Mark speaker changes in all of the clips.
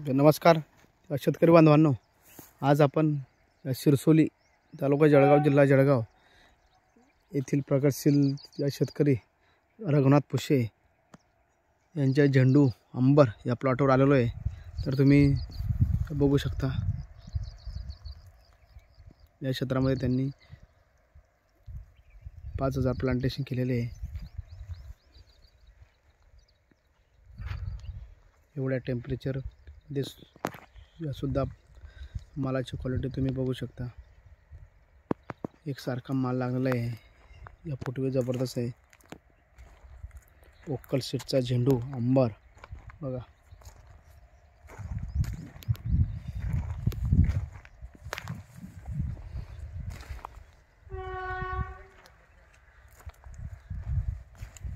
Speaker 1: नमस्कार शेतकरी बांधवांनो, आज आपण शिरसोली तालुका जळगाव जिल्हा जळगाव येथील प्रगतशील या शेतकरी रघुनाथ पुशे यांच्या झेंडू अंबर या प्लॉटवर आलेलो आहे। तर तुम्ही बघू शकता या क्षेत्रामध्ये त्यांनी 5000 प्लांटेशन केलेले आहे। एवढ्या टेम्परेचर या सुद्धा मालाची क्वालिटी तुम्ही बघू शकता। एक सारखा माल लागलेला आहे। या फुटवे जबरदस्त आहे। ओक्कल सीडचा झेंडू अंबर बघा।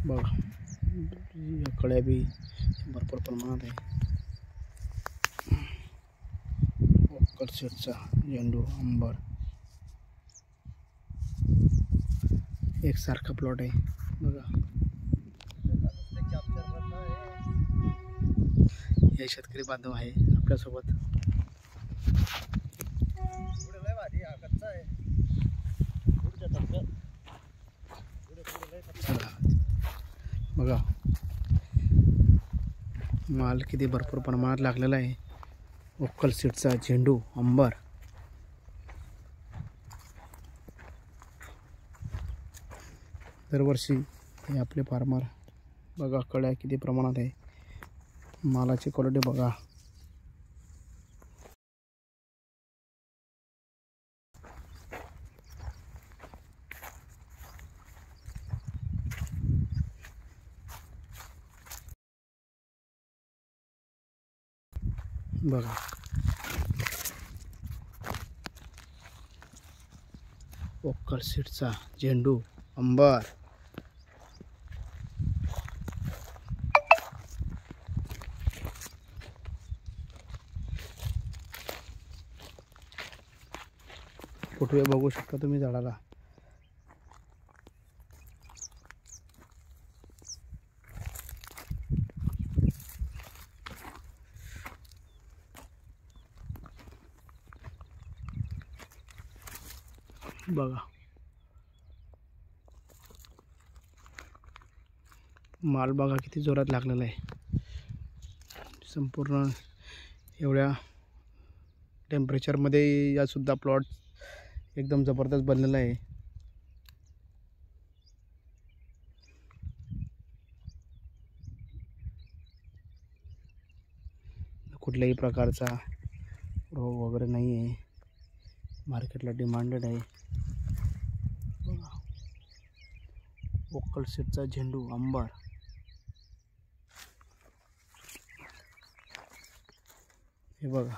Speaker 1: बघा या कळ्या बी भरपूर प्रमाणात आहे। ओक्कल सीडचा झेंडू अंबर एक सारखा प्लॉट आहे बघा। हे शेतकरी बांधव आहे आपल्यासोबत। बघा माल किती भरपूर प्रमाणात लागलेला आहे। ओक्कल सीडचा झेंडू अंबर दरवर्षी हे आपले फार्मर बघा। कळ्या किती प्रमाणात आहे। मालाची क्वालिटी बघा। बघा ओक्कल सीडचा झेंडू अंबर फुटवे बघू शकता तुम्ही झाडाला। बघा माल बघा किती जोरात लागलेला आहे। संपूर्ण एवढ्या टेम्परेचरमध्ये या सुद्धा प्लॉट एकदम जबरदस्त बनलेला आहे। कुठल्याही प्रकारचा रोग वगैरे नाही आहे। मार्केटला डिमांडेड आहे। ओक्कल सीडचा झेंडू अंबर हे बघा।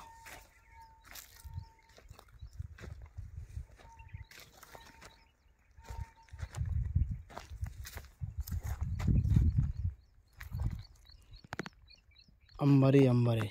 Speaker 1: अंबारी अंबारी